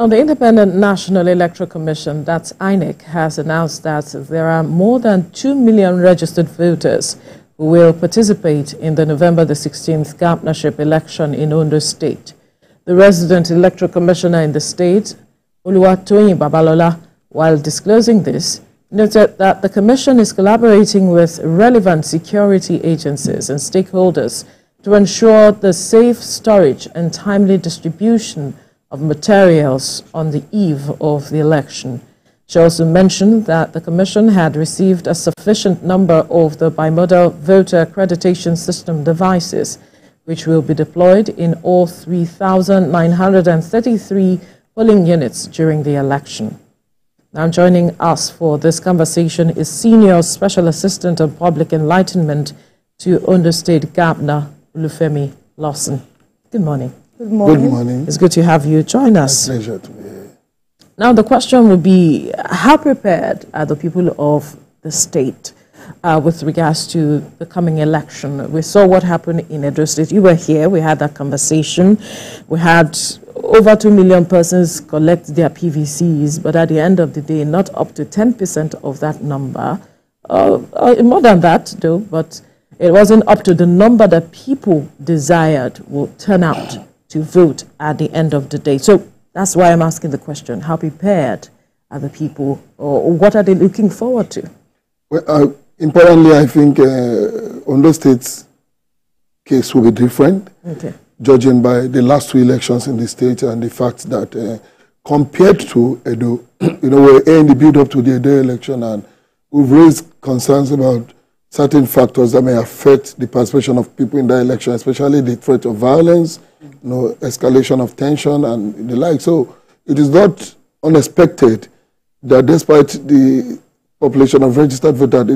Now, the Independent National Electoral Commission, that's INEC, has announced that there are more than 2 million registered voters who will participate in the November the 16th governorship election in Ondo State. The resident electoral commissioner in the state, Oluwatoyin Babalola, while disclosing this, noted that the commission is collaborating with relevant security agencies and stakeholders to ensure the safe storage and timely distribution of materials on the eve of the election. She also mentioned that the commission had received a sufficient number of the bimodal voter accreditation system devices, which will be deployed in all 3,933 polling units during the election. Now joining us for this conversation is Senior Special Assistant on Public Enlightenment to Ondo State Governor Olufemi Lawson. Good morning. Good morning. Good morning. It's good to have you join us. My pleasure to be here. Now the question would be, how prepared are the people of the state with regards to the coming election? We saw what happened in Edo State. You were here. We had that conversation. We had over 2 million persons collect their PVCs, but at the end of the day, not up to 10% of that number. More than that, though, but it wasn't up to the number that people desired would turn out to vote at the end of the day. So that's why I'm asking the question, how prepared are the people, or what are they looking forward to? Well, importantly, I think Ondo State's case will be different, judging by the last 2 elections in the state and the fact that compared to Edo, we're in the build-up to the Edo election, and we've raised concerns about certain factors that may affect the participation of people in the election, especially the threat of violence, escalation of tension and the like. So it is not unexpected that despite the population of registered voters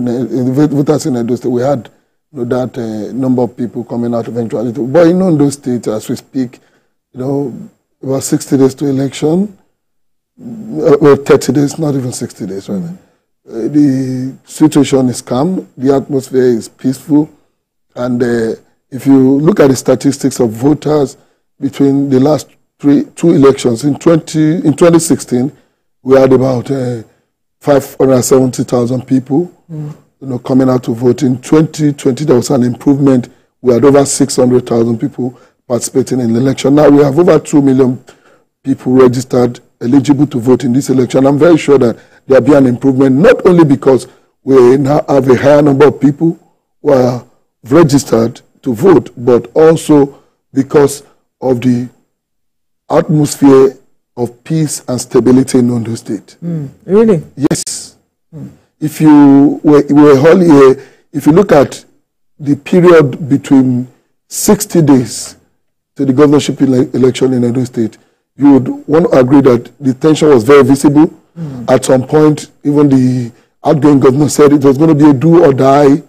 in Edo State, we had that number of people coming out eventually. But in Ondo State, as we speak, about 60 days to election, well, 30 days, not even 60 days, right? The situation is calm, the atmosphere is peaceful, and if you look at the statistics of voters between the last 2 elections, in 2016, we had about 570,000 people coming out to vote. In 2020, there was an improvement. We had over 600,000 people participating in the election. Now we have over 2 million people registered, eligible to vote in this election. I'm very sure that there will be an improvement, not only because we now have a higher number of people who are registered to vote, but also because of the atmosphere of peace and stability in Ondo State. Really? Yes. If you if you look at the period between 60 days to the governorship election in Ondo State, you would want to agree that the tension was very visible. At some point, even the outgoing governor said it was going to be a do or die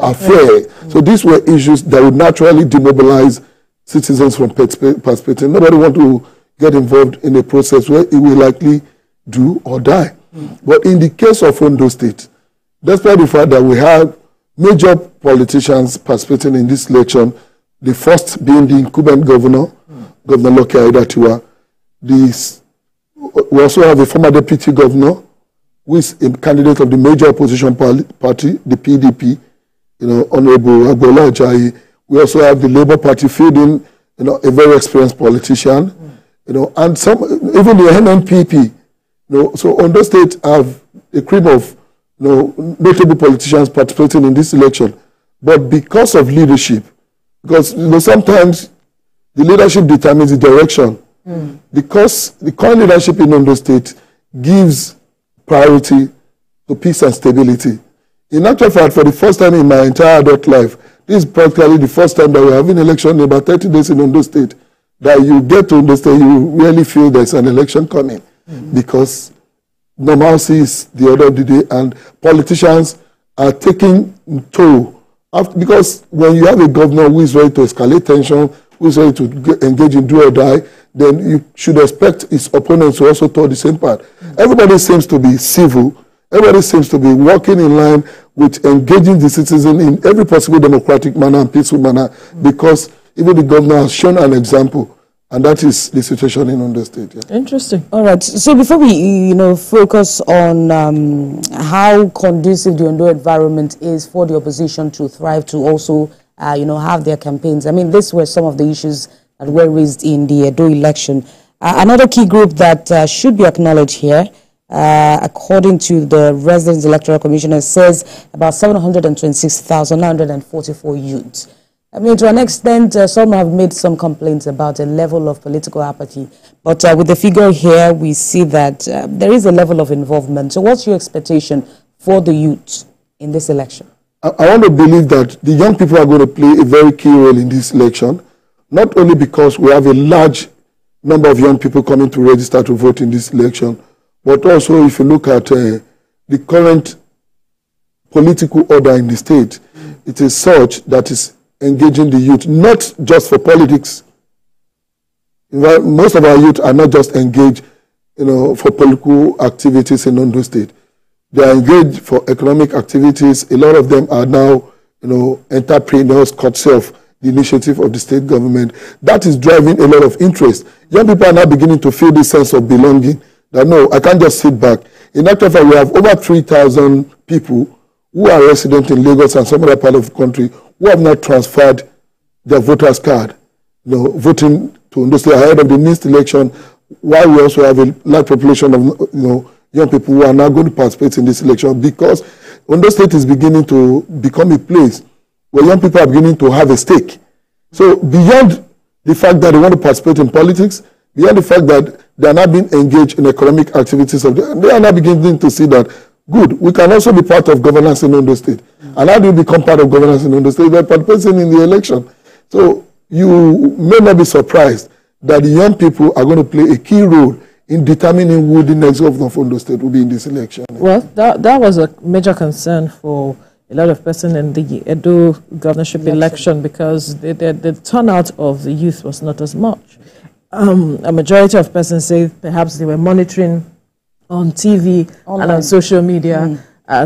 affair. So these were issues that would naturally demobilize citizens from participating. Nobody want to get involved in a process where it will likely do or die. But in the case of Ondo State, despite the fact that we have major politicians participating in this election, the first being the incumbent governor, Governor Loke Aiyedatiwa, we also have a former deputy governor who is a candidate of the major opposition party, the PDP, Honorable Agbola Ajayi. We also have the Labour Party feeding, a very experienced politician, and even the NNPP. So Ondo State have a cream of notable politicians participating in this election. But because of leadership, because sometimes the leadership determines the direction. Because the current leadership in Ondo State gives priority to peace and stability. In actual fact, for the first time in my entire adult life, this is practically the first time that we have an election in about 30 days in Ondo State, that you get to Ondo State, you really feel there's an election coming. Because normalcy is the order of the day, and politicians are taking toll. Because when you have a governor who is ready to escalate tension, who is ready to engage in do or die, then you should expect his opponents to also tow the same part. Everybody seems to be civil. Everybody seems to be working in line with engaging the citizen in every possible democratic manner and peaceful manner, because even the governor has shown an example And that is the situation in Ondo State. Yeah. Interesting. All right. So before we, focus on how conducive the Ondo environment is for the opposition to thrive, to also, have their campaigns. I mean, these were some of the issues that were raised in the Ondo election. Another key group that should be acknowledged here, according to the Residents Electoral Commissioner, says about 726,944 youths. I mean, to an extent, some have made some complaints about a level of political apathy. But with the figure here, we see that there is a level of involvement. So what's your expectation for the youth in this election? I want to believe that the young people are going to play a very key role in this election, not only because we have a large number of young people coming to register to vote in this election, but also if you look at the current political order in the state, it is such that is engaging the youth, not just for politics. Most of our youth are not just engaged, for political activities in Ondo State. They are engaged for economic activities. A lot of them are now, entrepreneurs, courtesy of the initiative of the state government. That is driving a lot of interest. Young people are now beginning to feel this sense of belonging, that no, I can't just sit back. In actual fact, we have over 3,000 people who are resident in Lagos and some other part of the country who have not transferred their voters card, voting to Ondo State ahead of the next election, while we also have a large population of, young people who are now going to participate in this election, because Ondo State is beginning to become a place where young people are beginning to have a stake. So beyond the fact that they want to participate in politics, beyond the fact that they are not being engaged in economic activities, they are now beginning to see that, good, we can also be part of governance in Ondo State. And how do you become part of governance in Ondo State? By participating in the election. So you may not be surprised that the young people are going to play a key role in determining who the next governor of Ondo State will be in this election. Well, that was a major concern for a lot of persons in the Edo governorship election, because the turnout of the youth was not as much. A majority of persons say perhaps they were monitoring on TV online and on social media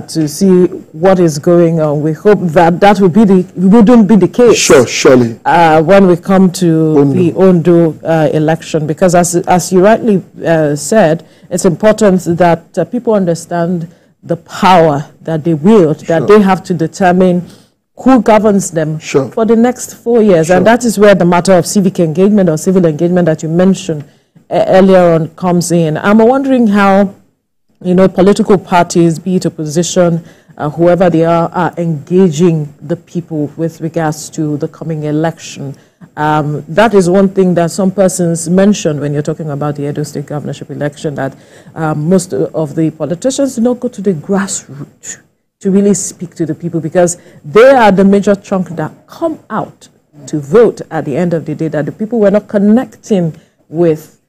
to see what is going on. We hope that that wouldn't be the case. Sure, surely. When we come to the Ondo election, because as you rightly said, it's important that people understand the power that they wield, that they have to determine who governs them for the next 4 years. And that is where the matter of civic engagement or civil engagement that you mentioned earlier on comes in. I'm wondering how, political parties, be it opposition, whoever they are engaging the people with regards to the coming election. That is one thing that some persons mention when you're talking about the Edo State governorship election, that most of the politicians do not go to the grassroots to really speak to the people, because they are the major chunk that come out to vote at the end of the day, that the people were not connecting with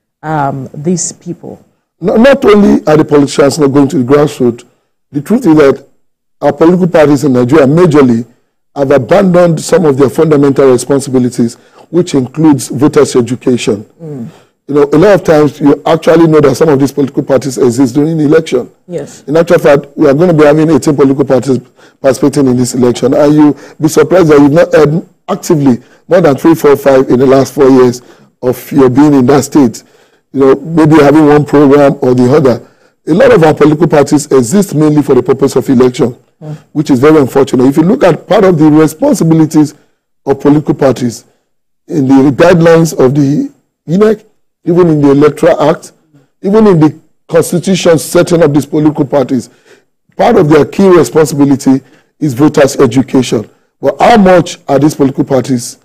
these people. Not only are the politicians not going to the grassroots, the truth is that our political parties in Nigeria majorly have abandoned some of their fundamental responsibilities, which includes voters' education. A lot of times you actually know that some of these political parties exist during the election. Yes. In actual fact, we are going to be having 18 political parties participating in this election, and you'll be surprised that you've not heard actively more than 3, 4, 5 in the last 4 years of your being in that state. Maybe having one program or the other. A lot of our political parties exist mainly for the purpose of election, which is very unfortunate. If you look at part of the responsibilities of political parties in the guidelines of the INEC, even in the Electoral Act, even in the constitution setting up these political parties, part of their key responsibility is voters' education. But how much are these political parties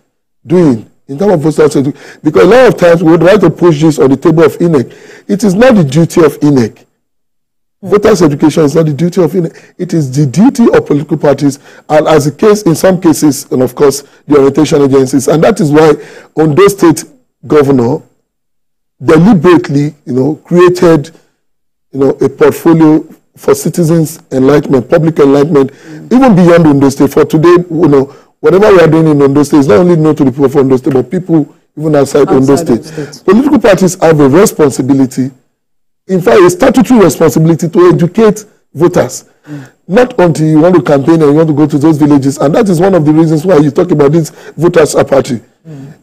doing in terms of voters' education? Because a lot of times we would like to push this on the table of INEC. It is not the duty of INEC. Voters' education is not the duty of INEC. It is the duty of political parties, and as a case, in some cases, and of course, the orientation agencies. And that is why Ondo State Governor deliberately, created, a portfolio for citizens' enlightenment, public enlightenment, even beyond Ondo State. For today, whatever we are doing in Ondo State is not only known to the people of Ondo State, but people even outside Ondo State. Political parties have a responsibility, in fact, a statutory responsibility to educate voters. Not until you want to campaign and you want to go to those villages. And that is one of the reasons why you talk about this voters' apathy.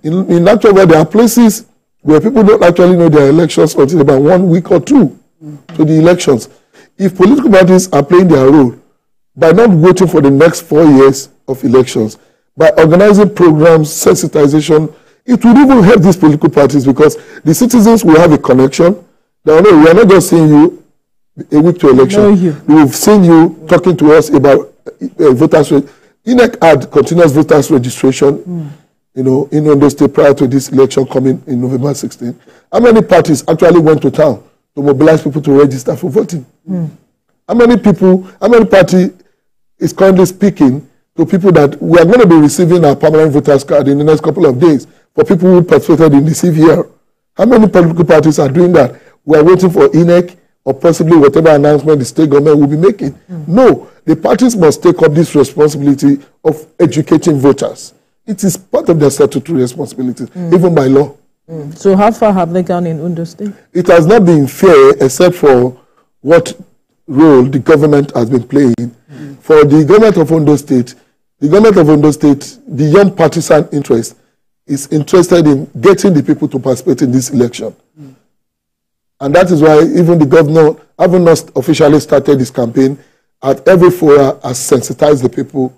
In actual way, there are places where people don't actually know their elections until about 1 week or two to the elections. If political parties are playing their role by not waiting for the next 4 years of elections, by organizing programs, sensitization, it will even help these political parties because the citizens will have a connection. Now, no, we are not just seeing you a week to election. We've seen you talking to us about voters. INEC had continuous voters registration, you know, in Ondo State prior to this election coming in November 16. How many parties actually went to town to mobilize people to register for voting? How many party is currently speaking to people that we are going to be receiving our permanent voters card in the next couple of days for people who participated in the CVR? How many political parties are doing that? We are waiting for INEC or possibly whatever announcement the state government will be making. No, the parties must take up this responsibility of educating voters. It is part of their statutory responsibilities, even by law. So how far have they gone in Ondo State? It has not been fair except for what role the government has been playing. For the government of Ondo State, beyond partisan interest, is interested in getting the people to participate in this election. And that is why even the governor, having not officially started this campaign, at every forum has sensitized the people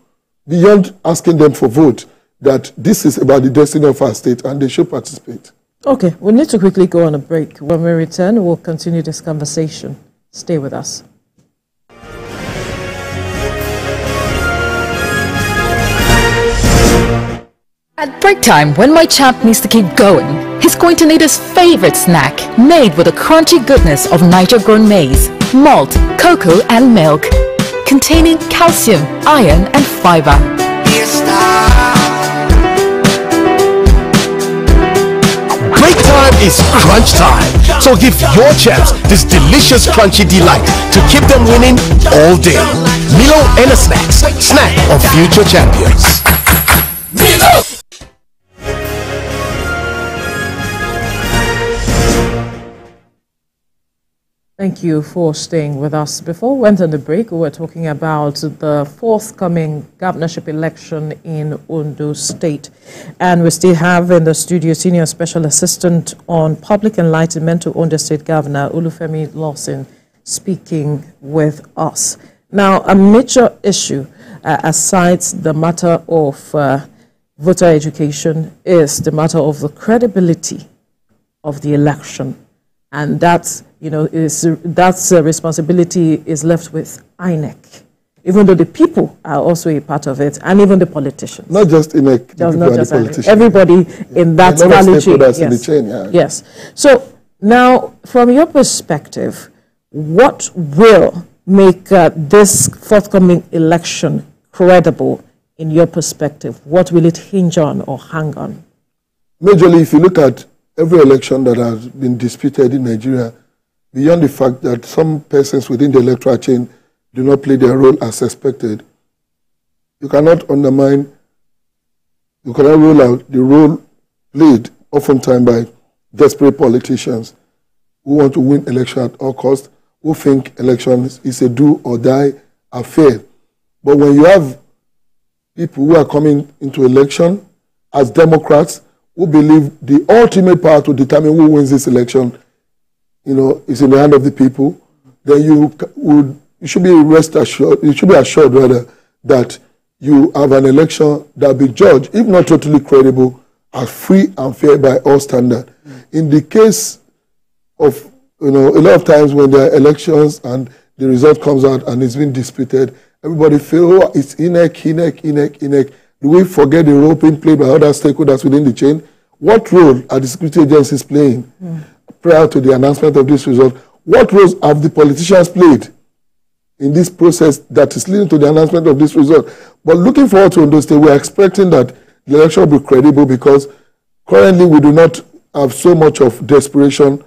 beyond asking them for vote, that this is about the destiny of our state and they should participate. Okay, we need to quickly go on a break. When we return, we'll continue this conversation. Stay with us. At break time, when my champ needs to keep going, he's going to need his favorite snack, made with the crunchy goodness of Niger-grown maize, malt, cocoa and milk, containing calcium, iron and fiber. Break time is crunch time, so give your champs this delicious crunchy delight to keep them winning all day. Milo and a snacks, snack of future champions. Milo! Thank you for staying with us. Before we went on the break, we were talking about the forthcoming governorship election in Ondo State. And we still have in the studio Senior Special Assistant on Public Enlightenment to Ondo State Governor Olufemi Lawson speaking with us. Now, a major issue, aside the matter of voter education, is the matter of the credibility of the election. And that's, responsibility is left with INEC, even though the people are also a part of it, and even the politicians. Not just INEC, not just politicians. Everybody in that value chain. Yes. In the chain, Yes. So now, from your perspective, what will make this forthcoming election credible in your perspective? What will it hinge on or hang on? Majorly, if you look at every election that has been disputed in Nigeria, beyond the fact that some persons within the electoral chain do not play their role as expected, you cannot rule out the role played oftentimes by desperate politicians who want to win election at all costs, who think elections is a do or die affair. But when you have people who are coming into election as Democrats, who believe the ultimate power to determine who wins this election, is in the hand of the people, then you should be assured rather that you have an election that will be judged, if not totally credible, as free and fair by all standards. In the case of, a lot of times when there are elections and the result comes out and it's been disputed, everybody feels, oh, it's INEC. Do we forget the role being played by other stakeholders within the chain? What role are the security agencies playing prior to the announcement of this result? What roles have the politicians played in this process that is leading to the announcement of this result? But looking forward to Ondo State, we are expecting that the election will be credible because currently we do not have so much of desperation.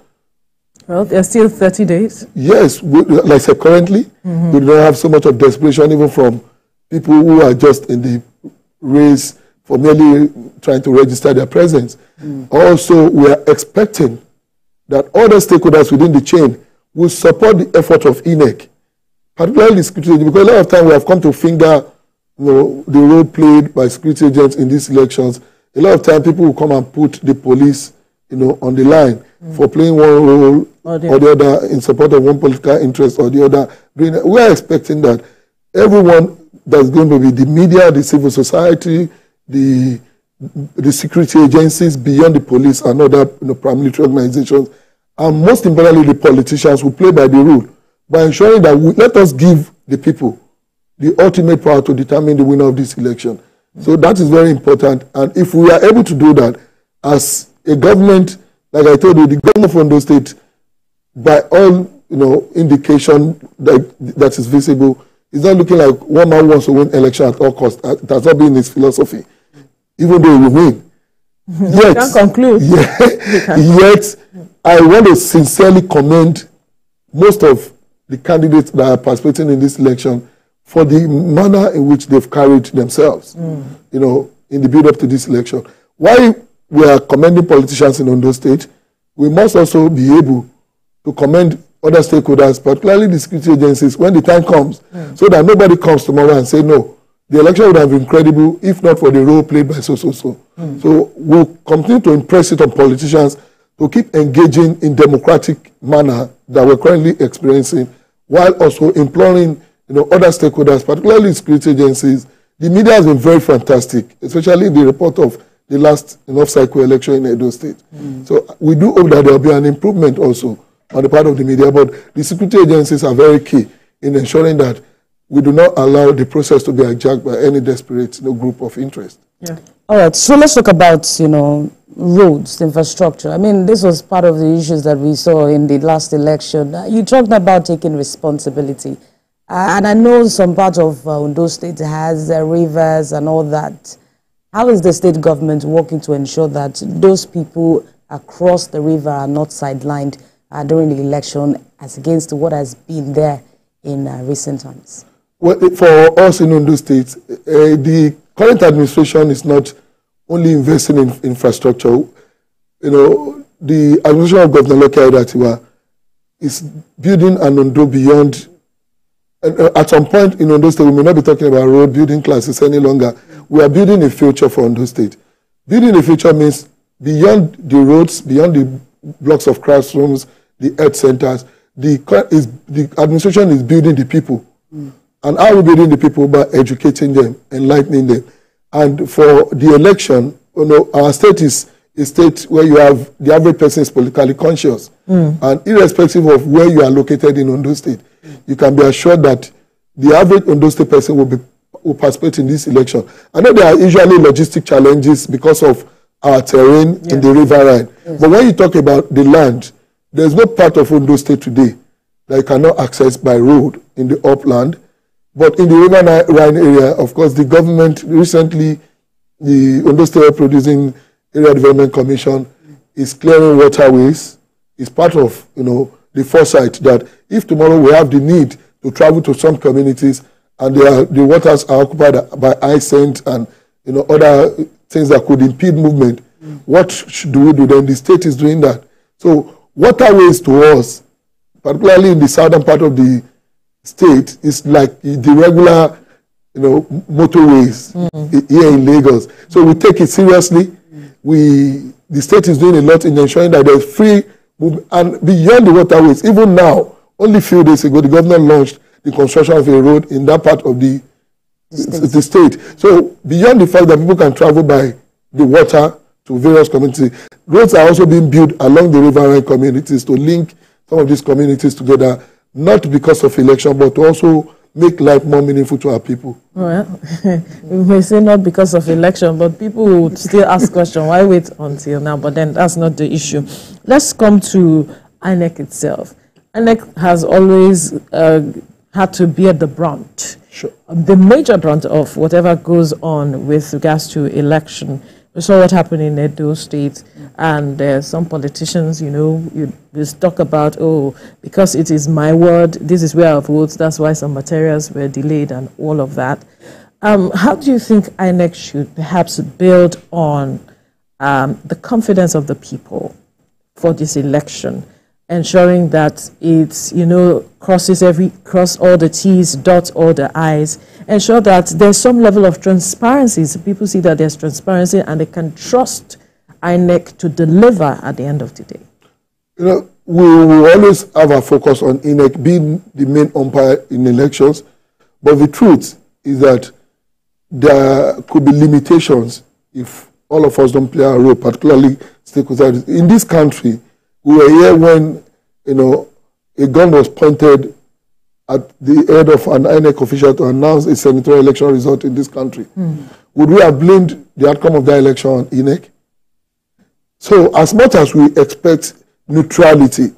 Well, there's still 30 days. Yes, like I said, currently we do not have so much of desperation even from people who are just in the race for merely trying to register their presence. Also, we are expecting that other stakeholders within the chain will support the effort of INEC, particularly security, because a lot of time we have come to finger the role played by security agents in these elections. A lot of time people will come and put the police on the line for playing one role or the other in support of one political interest or the other. We are expecting that everyone that's going to be the media, the civil society, the security agencies beyond the police and other paramilitary organizations, and most importantly the politicians who play by the rule by ensuring that let us give the people the ultimate power to determine the winner of this election. So that is very important, and if we are able to do that as a government, like I told you, the government of Ondo State, by all indication that is visible, is not looking like one man wants to win election at all costs. It has not been his philosophy, even though he will win. Yet, can conclude. Yet, I want to sincerely commend most of the candidates that are participating in this election for the manner in which they've carried themselves, in the build-up to this election. While we are commending politicians in Ondo State, we must also be able to commend other stakeholders, particularly the security agencies, when the time comes, so that nobody comes tomorrow and say, no, the election would have been credible if not for the role played by so. So we'll continue to impress it on politicians to keep engaging in democratic manner that we're currently experiencing, while also imploring other stakeholders, particularly security agencies. The media has been very fantastic, especially in the report of the last off-cycle election in Edo State. So we do hope that there will be an improvement also on the part of the media, but the security agencies are very key in ensuring that we do not allow the process to be hijacked by any desperate group of interest. Yeah. All right, so let's talk about, roads, infrastructure. I mean, this was part of the issues that we saw in the last election. You talked about taking responsibility. And I know some part of Ondo State has rivers and all that. How is the state government working to ensure that those people across the river are not sidelined during the election as against what has been there in recent times? Well, for us in Ondo State, the current administration is not only investing in infrastructure. The administration of Governor Lokayodatiwa is building an Ondo beyond. At some point in Ondo State, we may not be talking about road building classes any longer. We are building a future for Ondo State. Building a future means beyond the roads, beyond the blocks of classrooms, the health centers, the administration is building the people. And how are we building the people? By educating them, enlightening them. And for the election, our state is a state where you have the average person is politically conscious. And irrespective of where you are located in Ondo State, you can be assured that the average Ondo State person will participate in this election. I know there are usually logistic challenges because of our terrain in the riverine. But when you talk about the land, there's no part of Ondo State today that you cannot access by road in the upland. But in the riverine area, of course, the government recently, the Ondo State Producing Area Development Commission is clearing waterways. It's part of, the foresight that if tomorrow we have the need to travel to some communities and the waters are occupied by ice scent and other things that could impede movement, what do we do then? The state is doing that. So waterways to us, particularly in the southern part of the state, is like the regular motorways here in Lagos. So we take it seriously. The state is doing a lot in ensuring that there's free movement. And beyond the waterways, even now, only a few days ago, the government launched the construction of a road in that part of the state. So beyond the fact that people can travel by the water to various communities, roads are also being built along the riverine communities to link some of these communities together, not because of election, but to also make life more meaningful to our people. Well, we may say not because of election, but people would still ask questions, why wait until now? But then that's not the issue. Let's come to INEC itself. INEC has always had to bear the brunt, the major brunt of whatever goes on with regards to election. We saw what happened in Edo State, and some politicians, you talk about, because it is my word, this is where I vote, that's why some materials were delayed and all of that. How do you think INEC should perhaps build on the confidence of the people for this election, ensuring that it's, cross all the T's, dots all the I's, ensure that there's some level of transparency, so people see that there's transparency and they can trust INEC to deliver at the end of the day? You know, we will always have our focus on INEC being the main umpire in elections, but the truth is that there could be limitations if all of us don't play our role, particularly stakeholders. In this country, we were here when, you know, a gun was pointed at the head of an INEC official to announce a senatorial election result in this country. Would we have blamed the outcome of that election on INEC? So as much as we expect neutrality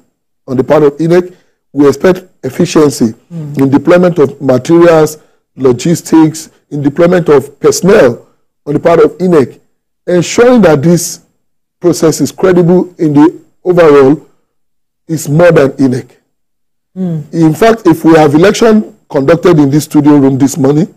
on the part of INEC, we expect efficiency in deployment of materials, logistics, in deployment of personnel on the part of INEC, ensuring that this process is credible in the overall is more than INEC. In fact, if we have election conducted in this studio room this morning,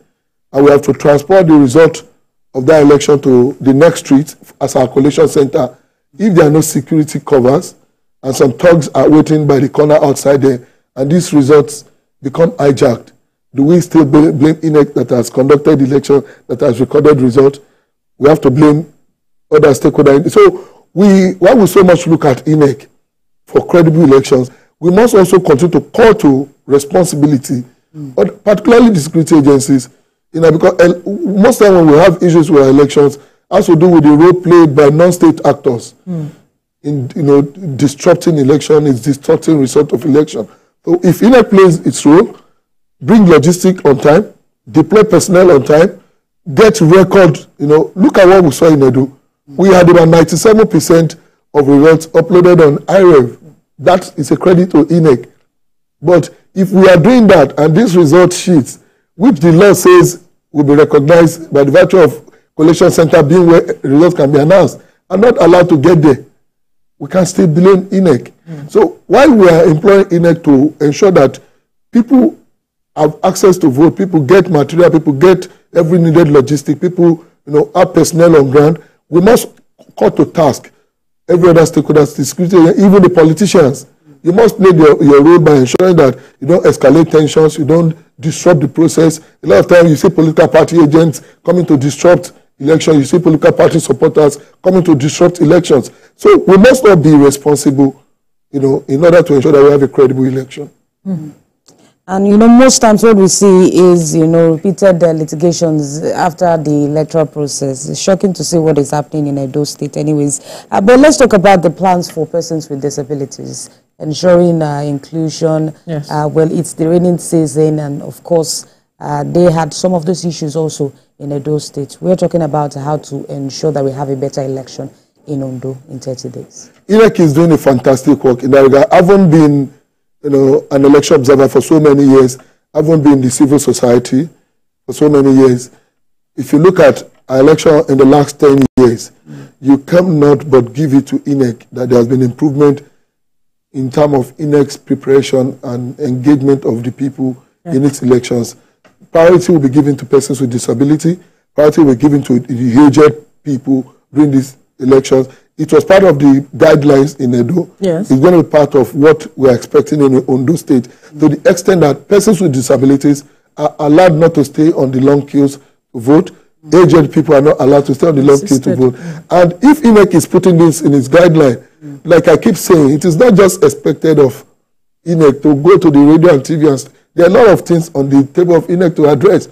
and we have to transport the result of that election to the next street as our collation center, if there are no security covers and some thugs are waiting by the corner outside there, and these results become hijacked, do we still blame INEC that has conducted the election, that has recorded result? We have to blame other stakeholders. So while we so much look at INEC for credible elections, we must also continue to call to responsibility, particularly the security agencies, you know, because most time when we have issues with our elections, has to do with the role played by non-state actors in, you know, disrupting election, is disrupting result of election. So if INEC plays its role, bring logistics on time, deploy personnel on time, get record, you know, look at what we saw in Ondo. We had about 97% of results uploaded on IREV. That is a credit to INEC. But if we are doing that and these result sheets, which the law says will be recognized by the virtue of collation center being where results can be announced, are not allowed to get there, we can still blame INEC. So while we are employing INEC to ensure that people have access to vote, people get material, people get every needed logistic, people, you know, have personnel on ground, we must call to task every other stakeholder, the security, even the politicians. You must play your role by ensuring that you don't escalate tensions, you don't disrupt the process. A lot of times you see political party agents coming to disrupt elections, you see political party supporters coming to disrupt elections. So we must not be responsible, you know, in order to ensure that we have a credible election. And, you know, most times what we see is, you know, repeated litigations after the electoral process. It's shocking to see what is happening in Edo State anyways. But let's talk about the plans for persons with disabilities, ensuring inclusion. Yes. Well, it's the rainy season, and of course, they had some of those issues also in Edo State. We're talking about how to ensure that we have a better election in Ondo in 30 days. INEC is doing a fantastic work in that regard. I haven't been, you know, an election observer for so many years. I haven't been in the civil society for so many years. If you look at our election in the last 10 years, you cannot but give it to INEC that there has been improvement in terms of INEC's preparation and engagement of the people in its elections. Priority will be given to persons with disability. Priority will be given to the aged people during these elections. It was part of the guidelines in Edo. Yes. It's going to be part of what we're expecting in Ondo State, to the extent that persons with disabilities are allowed not to stay on the long queues to vote. Aged people are not allowed to stay on the long queue to vote. And if INEC is putting this in its guideline, like I keep saying, it is not just expected of INEC to go to the radio and TV. And there are a lot of things on the table of INEC to address.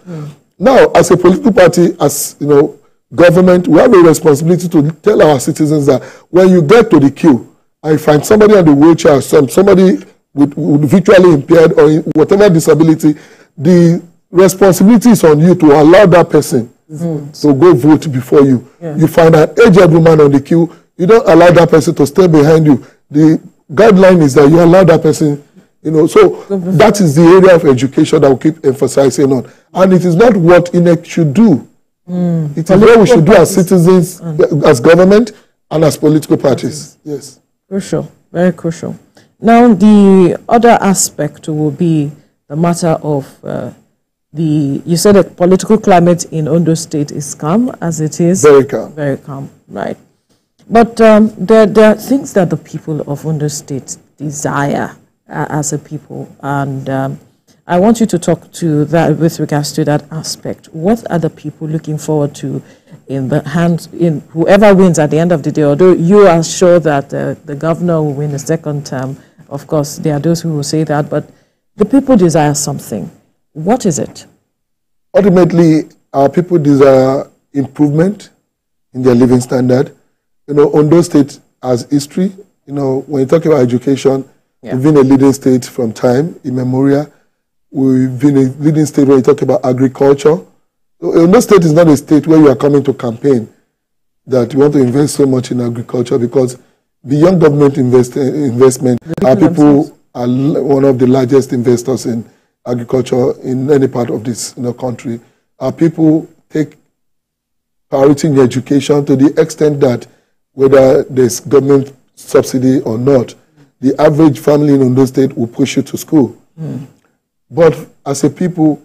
Now, as a political party, as you know, government, we have a responsibility to tell our citizens that when you get to the queue and you find somebody on the wheelchair, somebody with visually impaired or whatever disability, the responsibility is on you to allow that person to go vote before you. You find an aged woman on the queue, you don't allow that person to stay behind you. The guideline is that you allow that person, you know, so that is the area of education that we keep emphasizing on. And it is not what INEC should do. It is what we should do as citizens, as government, and as political parties. Yes. Crucial, very crucial. Now, the other aspect will be the matter of you said the political climate in Ondo State is calm, as it is. Very calm. Very calm, right. But there are things that the people of Ondo State desire as a people, and I want you to talk to that with regards to that aspect. What are the people looking forward to in the hands, in whoever wins at the end of the day? Although you are sure that the governor will win the second term, of course, there are those who will say that, but the people desire something. What is it? Ultimately, our people desire improvement in their living standard. You know, Ondo State has history. You know, when you talk about education, we've been a leading state from time immemorial. We've been a leading state when you talk about agriculture. Ondo State is not a state where you are coming to campaign that you want to invest so much in agriculture, because beyond government investment, our people are one of the largest investors in agriculture in any part of this country. Our people take priority in education to the extent that whether there's government subsidy or not, the average family in Ondo State will push you to school. But as a people,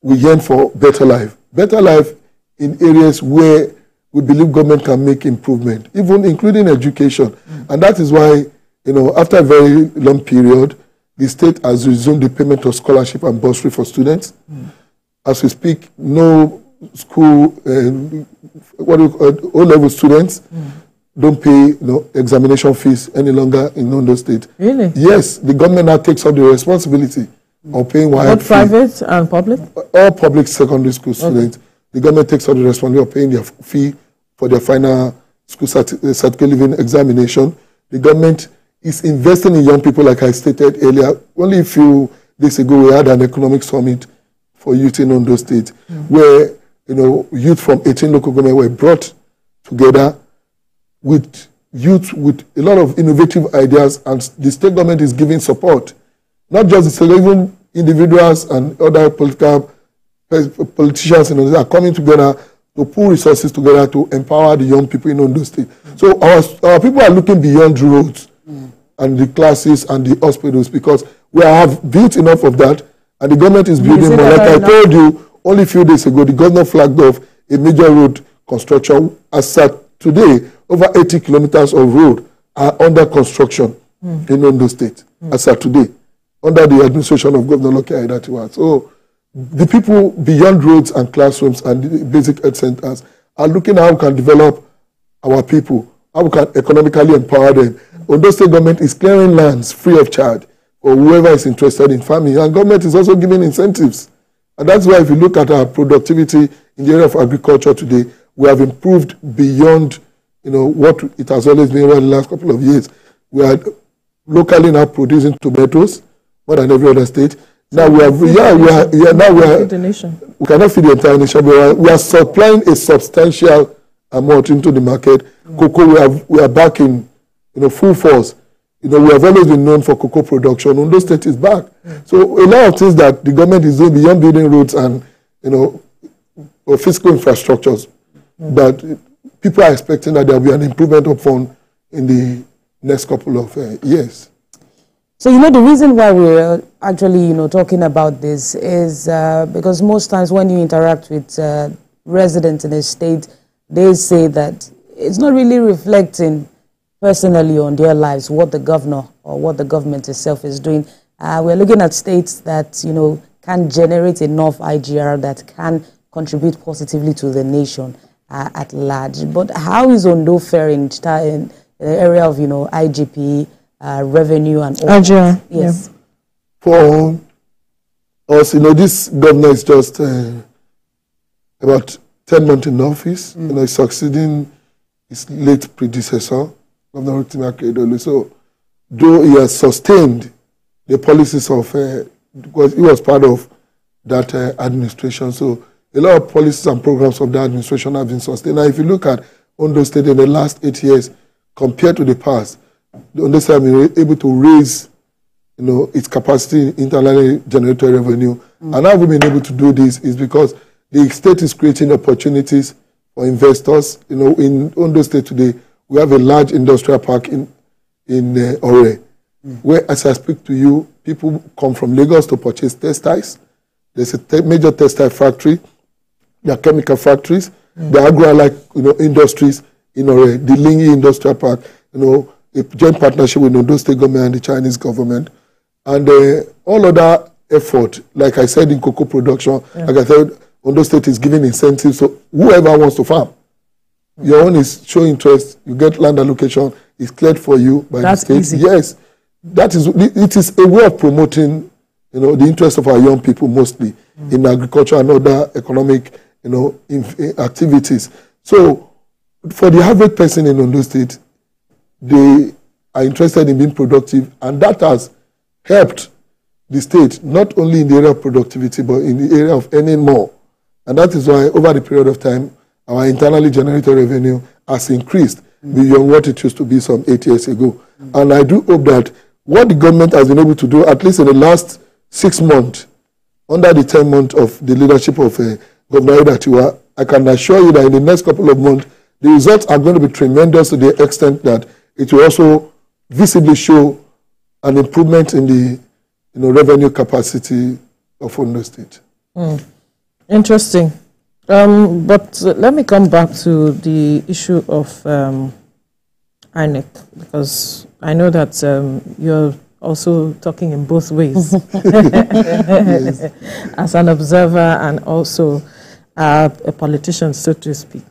we yearn for better life. Better life in areas where we believe government can make improvement, even including education. And that is why, after a very long period, the state has resumed the payment of scholarship and bursary for students. As we speak, no school, O-level students don't pay examination fees any longer in Ondo State. Really? Yes, the government now takes up the responsibility of paying Both private and public? All public secondary school students. The government takes up the responsibility of paying their fee for their final school certificate living examination. The government is investing in young people, like I stated earlier. Only a few days ago, we had an economic summit for youth in Ondo State, where youth from 18 local governments were brought together with youth with a lot of innovative ideas, and the state government is giving support. Not just the state, even individuals and other politicians are coming together to pull resources together to empower the young people in Ondo State. So our people are looking beyond roads and the classes and the hospitals, because we have built enough of that, and the government is building more. Like I told you, only a few days ago, the governor flagged off a major road construction. As at today, over 80 kilometers of road are under construction in Ondo State, as at today, under the administration of Governor Loke Aiyedatiwa. So the people beyond roads and classrooms and the basic health centers are looking at how we can develop our people, how we can economically empower them. Ondo State government is clearing lands free of charge for whoever is interested in farming, and government is also giving incentives. And that's why if you look at our productivity in the area of agriculture today, we have improved beyond what it has always been over the last couple of years. We are locally now producing tomatoes more than every other state. Now we cannot feed the entire nation, but we are supplying a substantial amount into the market. Cocoa, we are back in full force. We have always been known for cocoa production. Ondo State is back. So a lot of things that the government is doing beyond building roads and physical infrastructures, that people are expecting that there will be an improvement upon in the next couple of years. So, the reason why we're actually, talking about this is because most times when you interact with residents in a state, they say that it's not really reflecting personally on their lives what the governor or what the government itself is doing. We're looking at states that, can generate enough IGR that can contribute positively to the nation at large. But how is Ondo faring in the area of, IGP, revenue and all that? Yes. For us, this governor is just about 10 months in office. He's succeeding his late predecessor, Governor Rotimi Akeredolu. So, though he has sustained the policies of, because he was part of that administration, so a lot of policies and programs of that administration have been sustained. Now, if you look at Ondo State in the last 8 years, compared to the past, the Ondo State has been able to raise, its capacity in internally generated revenue. And how we've been able to do this is because the state is creating opportunities for investors. In Ondo State today, we have a large industrial park in Ore, where, as I speak to you, people come from Lagos to purchase textiles. There's a major textile factory. There are chemical factories. There are agro-like industries in Ore, the Lingi Industrial Park. A joint partnership with Ondo State government and the Chinese government. And all other effort, like I said in cocoa production, like I said, Ondo State is giving incentives, so whoever wants to farm, your own is show interest, you get land allocation, it's cleared for you by the state. Easy. Yes, it is a way of promoting, the interest of our young people mostly in agriculture and other economic, activities. So for the average person in Ondo State, they are interested in being productive, and that has helped the state, not only in the area of productivity, but in the area of earning more. And that is why, over the period of time, our internally generated revenue has increased beyond what it used to be some 8 years ago. And I do hope that what the government has been able to do, at least in the last 6 months, under the 10 months of the leadership of Governor Idatiwa, I can assure you that in the next couple of months, the results are going to be tremendous to the extent that it will also visibly show an improvement in the revenue capacity of Ondo State. Interesting. But let me come back to the issue of INEC, because I know that you're also talking in both ways. Yes. As an observer and also a politician, so to speak.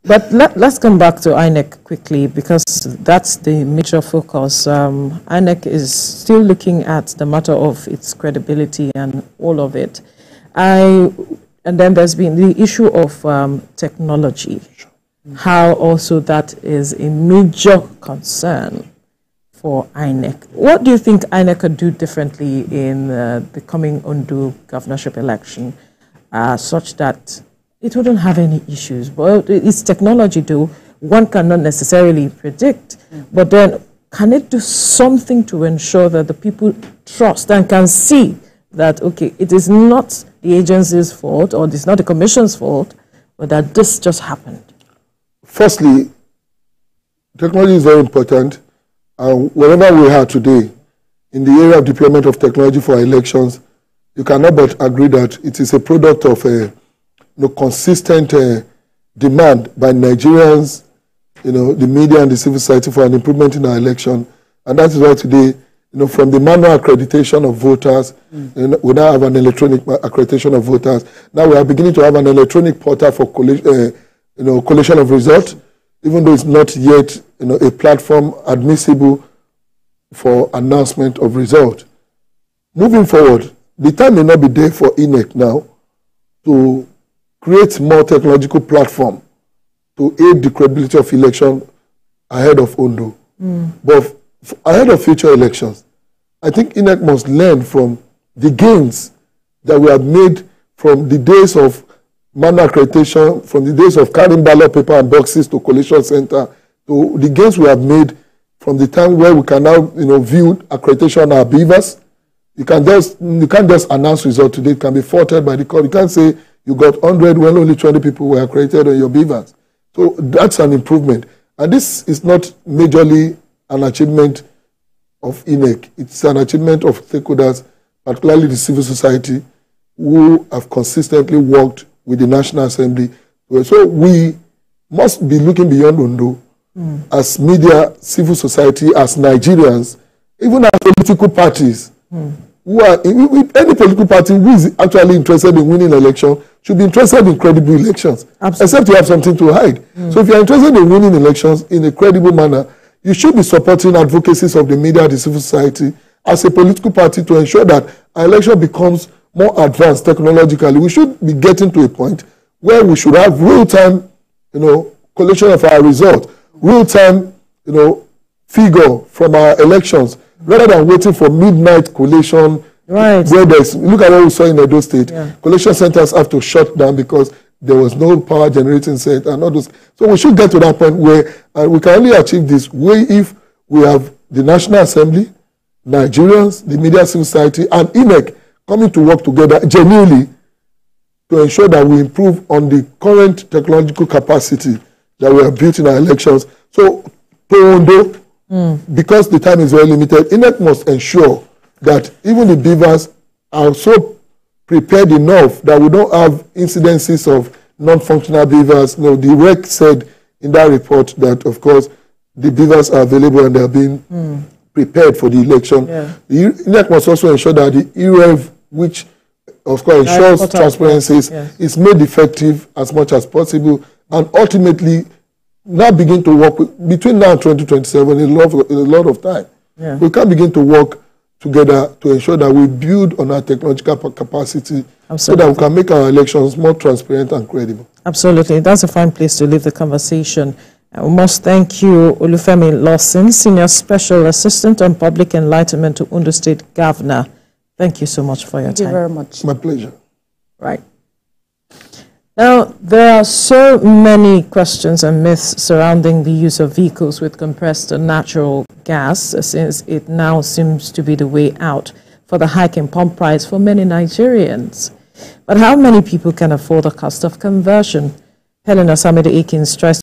But let's come back to INEC quickly, because that's the major focus. INEC is still looking at the matter of its credibility and all of it. And then there's been the issue of technology, how also that is a major concern for INEC. What do you think INEC could do differently in the coming Ondo governorship election, such that it wouldn't have any issues? Well, it's technology, though. One cannot necessarily predict, but then can it do something to ensure that the people trust and can see that, okay, it is not the agency's fault or it's not the commission's fault, but that this just happened? Firstly, technology is very important. Wherever we are today, in the area of deployment of technology for elections, you cannot but agree that it is a product of consistent demand by Nigerians, the media and the civil society for an improvement in our election. And that is why today, from the manual accreditation of voters, we now have an electronic accreditation of voters. Now we are beginning to have an electronic portal for collation of results, even though it's not yet a platform admissible for announcement of result. Moving forward, the time may not be there for INEC now to create more technological platform to aid the credibility of election ahead of Ondo. But ahead of future elections, I think INEC must learn from the gains that we have made from the days of manual accreditation, from the days of carrying ballot paper and boxes to collation center, to the gains we have made from the time where we can now, view accreditation on our beavers. You can't just announce results today. It can be faulted by the court. You can't say you got 100 when only 20 people were accredited on your beavers. So that's an improvement. And this is not majorly an achievement of INEC. It's an achievement of stakeholders, particularly the civil society, who have consistently worked with the National Assembly. So we must be looking beyond Ondo as media, civil society, as Nigerians, even as political parties. Who are, any political party who is actually interested in winning election should be interested in credible elections. Absolutely. Except you have something to hide. So if you're interested in winning elections in a credible manner, you should be supporting advocacies of the media, the civil society, as a political party to ensure that our election becomes more advanced technologically. We should be getting to a point where we should have real-time, collation of our result, real-time, figure from our elections, rather than waiting for midnight collation. Right. Where look at what we saw in Edo State. Yeah. Collation centers have to shut down because there was no power generating set and all those. So we should get to that point where we can only achieve this way if we have the National Assembly, Nigerians, the media, civil society, and INEC coming to work together genuinely to ensure that we improve on the current technological capacity that we have built in our elections. So, Ondo, because the time is very limited, INEC must ensure that even the beavers are so prepared enough that we don't have incidences of non-functional beavers. No, the REC said in that report that, of course, the beavers are available and they are being prepared for the election. Yeah. The INEC must also ensure that the EREV, which of course ensures transparency, is made effective as much as possible, and ultimately now begin to work between now and 2027 in a lot of time. Yeah. We can begin to work together to ensure that we build on our technological capacity so that we can make our elections more transparent and credible. Absolutely. That's a fine place to leave the conversation. We must thank you, Olufemi Lawson, Senior Special Assistant on Public Enlightenment to Ondo State Governor. Thank you so much for your time. Thank you very much. My pleasure. Right. Now, there are so many questions and myths surrounding the use of vehicles with compressed natural gas, since it now seems to be the way out for the hike in pump price for many Nigerians. But how many people can afford the cost of conversion? Helen Osamide Akin stressed